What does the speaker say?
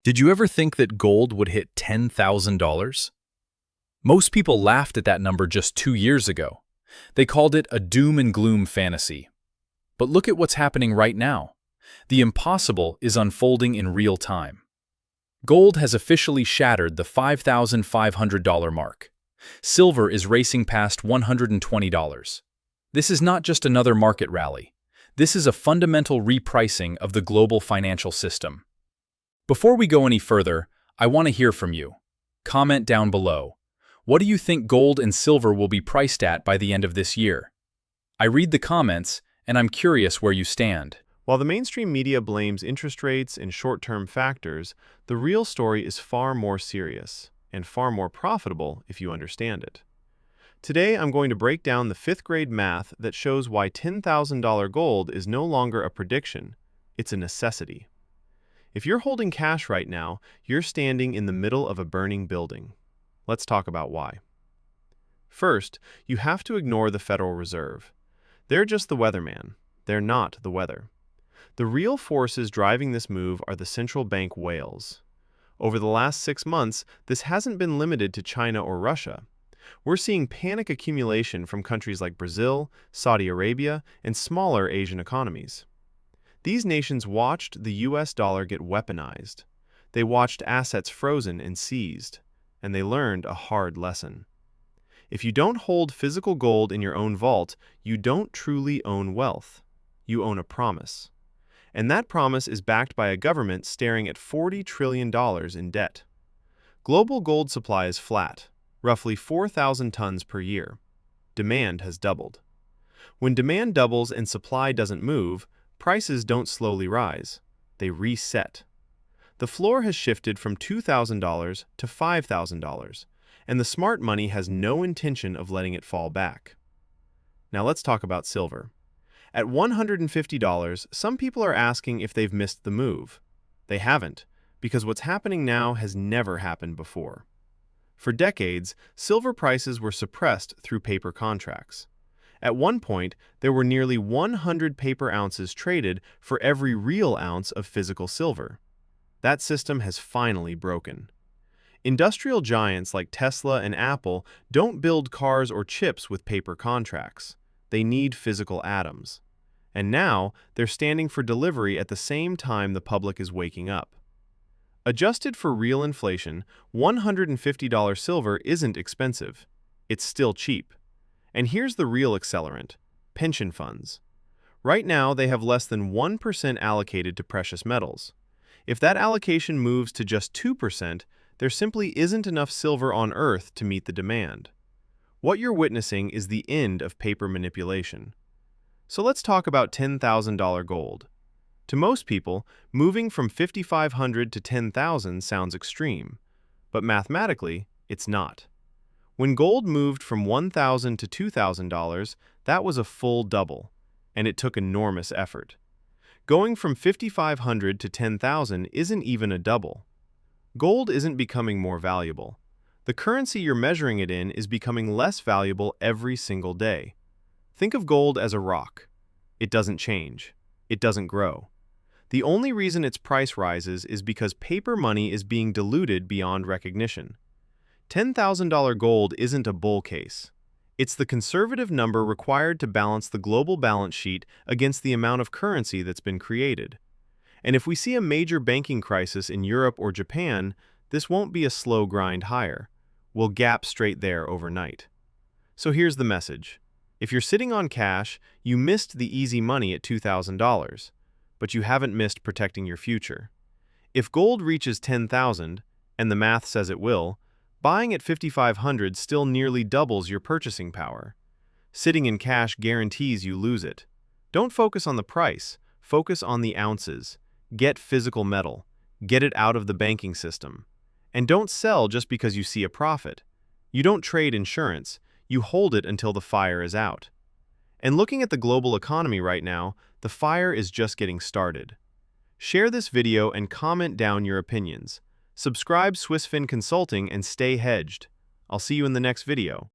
Did you ever think that gold would hit $10,000? Most people laughed at that number just 2 years ago. They called it a doom and gloom fantasy. But look at what's happening right now. The impossible is unfolding in real time. Gold has officially shattered the $5,500 mark. Silver is racing past $120. This is not just another market rally. This is a fundamental repricing of the global financial system. Before we go any further, I want to hear from you. Comment down below. What do you think gold and silver will be priced at by the end of this year? I read the comments, and I'm curious where you stand. While the mainstream media blames interest rates and short-term factors, the real story is far more serious and far more profitable if you understand it. Today, I'm going to break down the fifth-grade math that shows why $10,000 gold is no longer a prediction, it's a necessity. If you're holding cash right now, you're standing in the middle of a burning building. Let's talk about why. First, you have to ignore the Federal Reserve. They're just the weatherman. They're not the weather. The real forces driving this move are the central bank whales. Over the last 6 months, this hasn't been limited to China or Russia. We're seeing panic accumulation from countries like Brazil, Saudi Arabia, and smaller Asian economies. These nations watched the US dollar get weaponized. They watched assets frozen and seized, and they learned a hard lesson. If you don't hold physical gold in your own vault, you don't truly own wealth. You own a promise. And that promise is backed by a government staring at $40 trillion in debt. Global gold supply is flat, roughly 4,000 tons per year. Demand has doubled. When demand doubles and supply doesn't move, prices don't slowly rise, they reset. The floor has shifted from $2,000 to $5,000, and the smart money has no intention of letting it fall back. Now let's talk about silver. At $150, some people are asking if they've missed the move. They haven't, because what's happening now has never happened before. For decades, silver prices were suppressed through paper contracts. At one point, there were nearly 100 paper ounces traded for every real ounce of physical silver. That system has finally broken. Industrial giants like Tesla and Apple don't build cars or chips with paper contracts. They need physical atoms. And now, they're standing for delivery at the same time the public is waking up. Adjusted for real inflation, $150 silver isn't expensive. It's still cheap. And here's the real accelerant: pension funds. Right now, they have less than 1% allocated to precious metals. If that allocation moves to just 2%, there simply isn't enough silver on Earth to meet the demand. What you're witnessing is the end of paper manipulation. So let's talk about $10,000 gold. To most people, moving from $5,500 to $10,000 sounds extreme, but mathematically, it's not. When gold moved from $1,000 to $2,000, that was a full double, and it took enormous effort. Going from $5,500 to $10,000 isn't even a double. Gold isn't becoming more valuable. The currency you're measuring it in is becoming less valuable every single day. Think of gold as a rock. It doesn't change. It doesn't grow. The only reason its price rises is because paper money is being diluted beyond recognition. $10,000 gold isn't a bull case. It's the conservative number required to balance the global balance sheet against the amount of currency that's been created. And if we see a major banking crisis in Europe or Japan, this won't be a slow grind higher. We'll gap straight there overnight. So here's the message. If you're sitting on cash, you missed the easy money at $2,000, but you haven't missed protecting your future. If gold reaches $10,000, and the math says it will, buying at $5,500 still nearly doubles your purchasing power. Sitting in cash guarantees you lose it. Don't focus on the price, focus on the ounces. Get physical metal. Get it out of the banking system. And don't sell just because you see a profit. You don't trade insurance, you hold it until the fire is out. And looking at the global economy right now, the fire is just getting started. Share this video and comment down your opinions. Subscribe SwissFin Consulting and stay hedged. I'll see you in the next video.